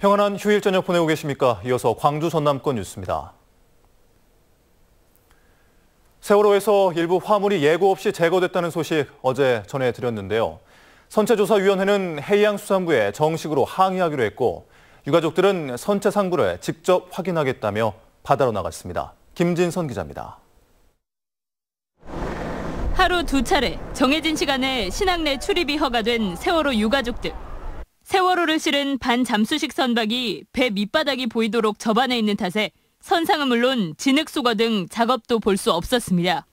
평안한 휴일 저녁 보내고 계십니까? 이어서 광주 전남권 뉴스입니다. 세월호에서 일부 화물이 예고 없이 제거됐다는 소식 어제 전해드렸는데요. 선체조사위원회는 해양수산부에 정식으로 항의하기로 했고 유가족들은 선체 상부를 직접 확인하겠다며 바다로 나갔습니다. 김진선 기자입니다. 하루 2차례 정해진 시간에 신항 내 출입이 허가된 세월호 유가족들. 세월호를 실은 반잠수식 선박이 배 밑바닥이 보이도록 접안해 있는 탓에 선상은 물론 진흙 수거 등 작업도 볼 수 없었습니다.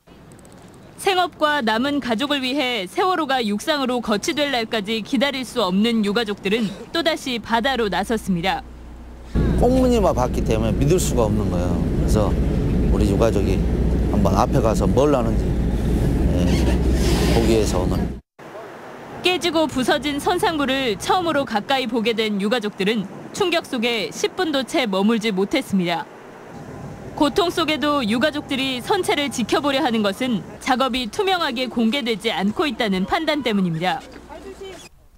생업과 남은 가족을 위해 세월호가 육상으로 거치될 날까지 기다릴 수 없는 유가족들은 또다시 바다로 나섰습니다. 꽁무니만 봤기 때문에 믿을 수가 없는 거예요. 그래서 우리 유가족이 한번 앞에 가서 뭘 하는지 보기 위해서 오늘. 깨지고 부서진 선상부를 처음으로 가까이 보게 된 유가족들은 충격 속에 10분도 채 머물지 못했습니다. 고통 속에도 유가족들이 선체를 지켜보려 하는 것은 작업이 투명하게 공개되지 않고 있다는 판단 때문입니다.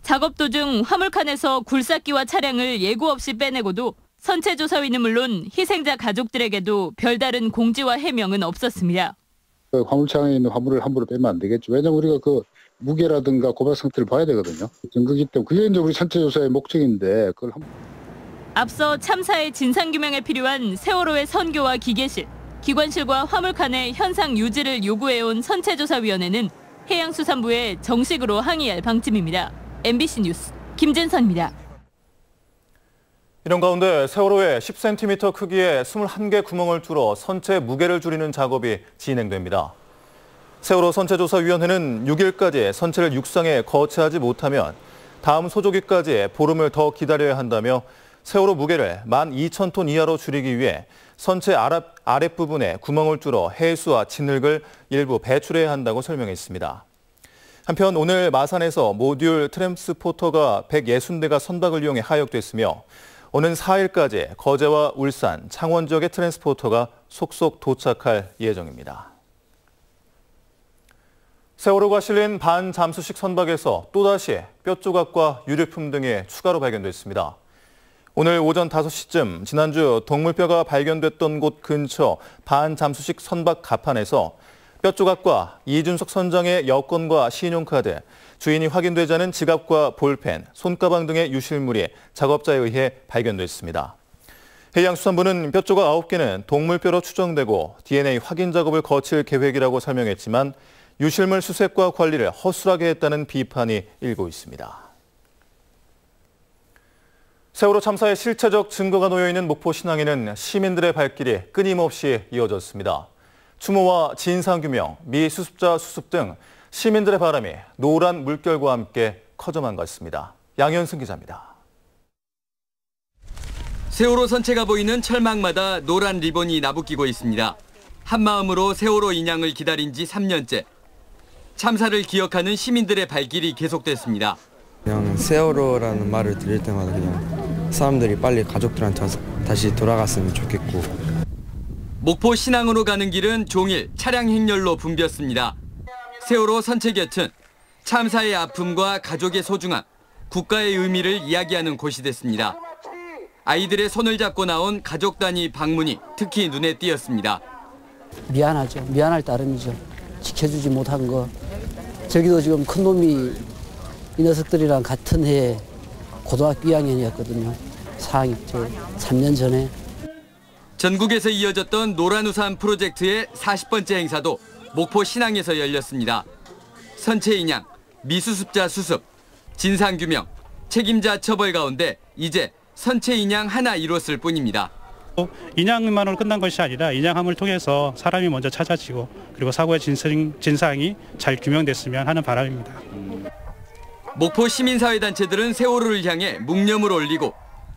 작업 도중 화물칸에서 굴삭기와 차량을 예고 없이 빼내고도 선체조사위는 물론 희생자 가족들에게도 별다른 공지와 해명은 없었습니다. 화물차에 있는 화물을 함부로 빼면 안 되겠죠. 왜냐하면 우리가 그 무게라든가 고발 상태를 봐야 되거든요. 증거기 때문에 그게 이제 우리 선체조사의 목적인데 그걸 앞서 참사의 진상규명에 필요한 세월호의 선교와 기계실, 기관실과 화물칸의 현상 유지를 요구해온 선체조사위원회는 해양수산부에 정식으로 항의할 방침입니다. MBC 뉴스 김진선입니다. 이런 가운데 세월호에 10cm 크기의 21개 구멍을 뚫어 선체 무게를 줄이는 작업이 진행됩니다. 세월호 선체조사위원회는 6일까지 선체를 육상에 거치하지 못하면 다음 소조기까지 보름을 더 기다려야 한다며 세월호 무게를 12,000톤 이하로 줄이기 위해 선체 아랫부분에 구멍을 뚫어 해수와 진흙을 일부 배출해야 한다고 설명했습니다. 한편 오늘 마산에서 모듈 트랜스포터가 160대가 선박을 이용해 하역됐으며 오는 4일까지 거제와 울산, 창원 지역의 트랜스포터가 속속 도착할 예정입니다. 세월호가 실린 반잠수식 선박에서 또다시 뼈조각과 유류품 등이 추가로 발견됐습니다. 오늘 오전 5시쯤 지난주 동물뼈가 발견됐던 곳 근처 반잠수식 선박 갑판에서 뼈조각과 이준석 선장의 여권과 신용카드, 주인이 확인되지 않은 지갑과 볼펜, 손가방 등의 유실물이 작업자에 의해 발견됐습니다. 해양수산부는 뼈조각 9개는 동물뼈로 추정되고 DNA 확인 작업을 거칠 계획이라고 설명했지만 유실물 수색과 관리를 허술하게 했다는 비판이 일고 있습니다. 세월호 참사의 실체적 증거가 놓여있는 목포 신항에는 시민들의 발길이 끊임없이 이어졌습니다. 추모와 진상규명, 미수습자 수습 등 시민들의 바람이 노란 물결과 함께 커져만 갔습니다. 양현승 기자입니다. 세월호 선체가 보이는 철망마다 노란 리본이 나부끼고 있습니다. 한마음으로 세월호 인양을 기다린 지 3년째. 참사를 기억하는 시민들의 발길이 계속됐습니다. 그냥 세월호라는 말을 들을 때마다 그냥 사람들이 빨리 가족들한테 다시 돌아갔으면 좋겠고. 목포 신항으로 가는 길은 종일 차량 행렬로 붐볐습니다. 세월호 선체 곁은 참사의 아픔과 가족의 소중함, 국가의 의미를 이야기하는 곳이 됐습니다. 아이들의 손을 잡고 나온 가족 단위 방문이 특히 눈에 띄었습니다. 미안하죠. 미안할 따름이죠. 지켜주지 못한 거. 저기도 지금 큰 놈이 이 녀석들이랑 같은 해에 고등학교 2학년이었거든요. 3년 전에. 전국에서 이어졌던 노란우산 프로젝트의 40번째 행사도 목포 신항에서 열렸습니다. 선체 인양, 미수습자 수습, 진상규명, 책임자 처벌 가운데 이제 선체 인양 하나 이뤘을 뿐입니다. 인양만으로 끝난 것이 아니라 인양함을 통해서 사람이 먼저 찾아지고 그리고 사고의 진상이 잘 규명됐으면 하는 바람입니다. 목포 시민사회단체들은 세월호를 향해 묵념을 올리고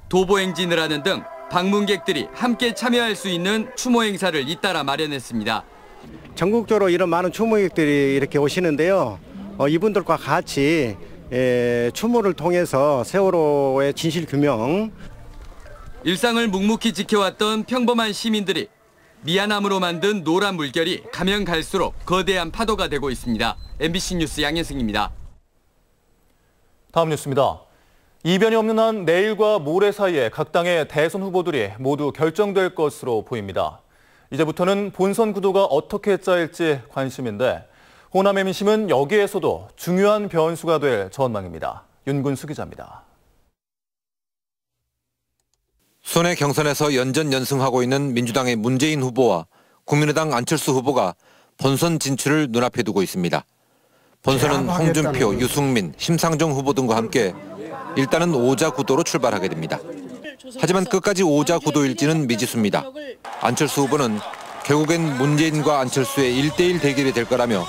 도보행진을 하는 등 방문객들이 함께 참여할 수 있는 추모 행사를 잇따라 마련했습니다. 전국적으로 이런 많은 추모객들이 이렇게 오시는데요. 이분들과 같이 추모를 통해서 세월호의 진실 규명, 일상을 묵묵히 지켜왔던 평범한 시민들이 미안함으로 만든 노란 물결이 가면 갈수록 거대한 파도가 되고 있습니다. MBC 뉴스 양현승입니다. 다음 뉴스입니다. 이변이 없는 한 내일과 모레 사이에 각 당의 대선 후보들이 모두 결정될 것으로 보입니다. 이제부터는 본선 구도가 어떻게 짜일지 관심인데 호남의 민심은 여기에서도 중요한 변수가 될 전망입니다. 윤근수 기자입니다. 순회 경선에서 연전연승하고 있는 민주당의 문재인 후보와 국민의당 안철수 후보가 본선 진출을 눈앞에 두고 있습니다. 본선은 홍준표, 유승민, 심상정 후보 등과 함께 일단은 5자 구도로 출발하게 됩니다. 하지만 끝까지 5자 구도일지는 미지수입니다. 안철수 후보는 결국엔 문재인과 안철수의 1대1 대결이 될 거라며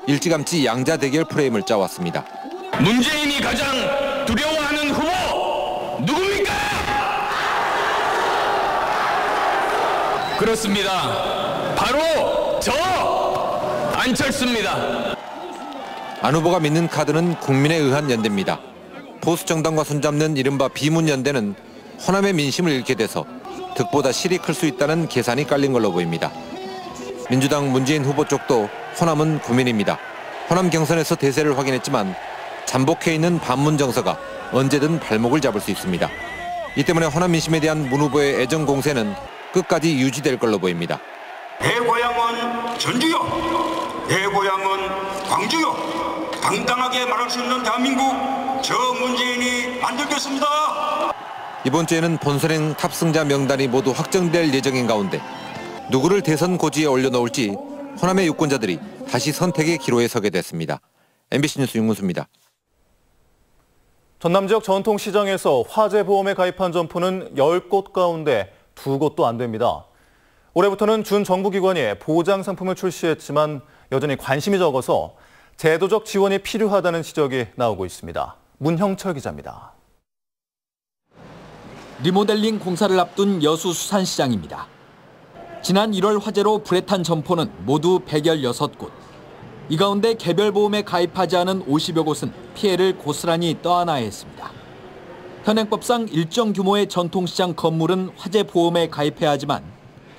일찌감치 양자 대결 프레임을 짜왔습니다. 문재인이 가장 두려워하는 후보 누굽니까? 그렇습니다. 바로 저 안철수입니다. 안 후보가 믿는 카드는 국민에 의한 연대입니다. 보수 정당과 손잡는 이른바 비문연대는 호남의 민심을 잃게 돼서 득보다 실이 클 수 있다는 계산이 깔린 걸로 보입니다. 민주당 문재인 후보 쪽도 호남은 국민입니다. 호남 경선에서 대세를 확인했지만 잠복해 있는 반문 정서가 언제든 발목을 잡을 수 있습니다. 이 때문에 호남 민심에 대한 문 후보의 애정 공세는 끝까지 유지될 걸로 보입니다. 내 고향은 전주요, 내 고향은 광주요. 당당하게 말할 수 있는 대한민국 저 문재인이 만들겠습니다. 이번 주에는 본선행 탑승자 명단이 모두 확정될 예정인 가운데 누구를 대선 고지에 올려놓을지 호남의 유권자들이 다시 선택의 기로에 서게 됐습니다. MBC 뉴스 윤근수입니다. 전남 지역 전통시장에서 화재보험에 가입한 점포는 10곳 가운데 2곳도 안 됩니다. 올해부터는 준정부기관이 보장상품을 출시했지만 여전히 관심이 적어서 제도적 지원이 필요하다는 지적이 나오고 있습니다. 문형철 기자입니다. 리모델링 공사를 앞둔 여수 수산시장입니다. 지난 1월 화재로 불에 탄 점포는 모두 116곳. 이 가운데 개별보험에 가입하지 않은 50여 곳은 피해를 고스란히 떠안아야 했습니다. 현행법상 일정 규모의 전통시장 건물은 화재보험에 가입해야 하지만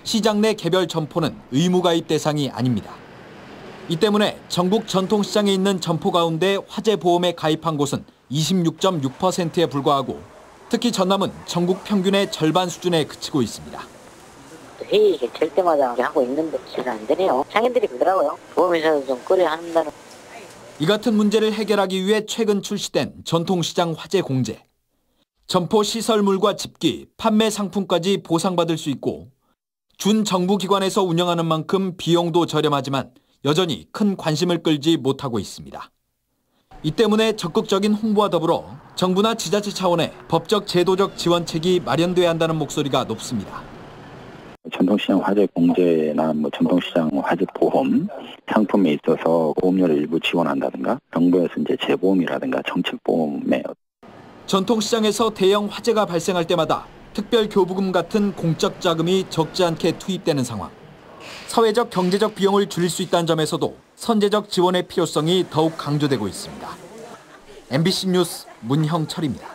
시장 내 개별 점포는 의무 가입 대상이 아닙니다. 이 때문에 전국 전통시장에 있는 점포 가운데 화재보험에 가입한 곳은 26.6%에 불과하고 특히 전남은 전국 평균의 절반 수준에 그치고 있습니다. 회의 될 때마다 하고 있는데 잘 안 되네요. 상인들이 그러더라고요. 보험회사도 좀 꺼려야 한다는. 이 같은 문제를 해결하기 위해 최근 출시된 전통시장 화재 공제. 점포 시설물과 집기, 판매 상품까지 보상받을 수 있고 준정부기관에서 운영하는 만큼 비용도 저렴하지만 여전히 큰 관심을 끌지 못하고 있습니다. 이 때문에 적극적인 홍보와 더불어 정부나 지자체 차원의 법적 제도적 지원책이 마련돼야 한다는 목소리가 높습니다. 전통시장 화재 공제나 전통시장 화재 보험 상품에 있어서 보험료를 일부 지원한다든가 정부에서 이제 재보험이라든가 정책보험에 전통시장에서 대형 화재가 발생할 때마다 특별교부금 같은 공적 자금이 적지 않게 투입되는 상황. 사회적 경제적 비용을 줄일 수 있다는 점에서도 선제적 지원의 필요성이 더욱 강조되고 있습니다. MBC 뉴스 문형철입니다.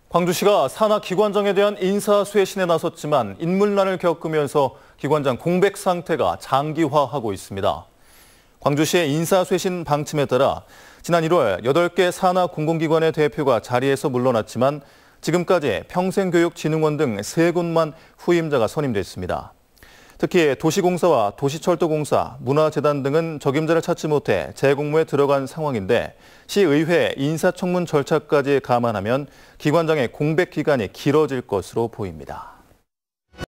광주시가 산하 기관장에 대한 인사쇄신에 나섰지만 인물난을 겪으면서 기관장 공백 상태가 장기화하고 있습니다. 광주시의 인사쇄신 방침에 따라 지난 1월 8개 산하 공공기관의 대표가 자리에서 물러났지만 지금까지 평생교육진흥원 등 3곳만 후임자가 선임됐습니다. 특히 도시공사와 도시철도공사, 문화재단 등은 적임자를 찾지 못해 재공모에 들어간 상황인데 시의회 인사청문 절차까지 감안하면 기관장의 공백 기간이 길어질 것으로 보입니다.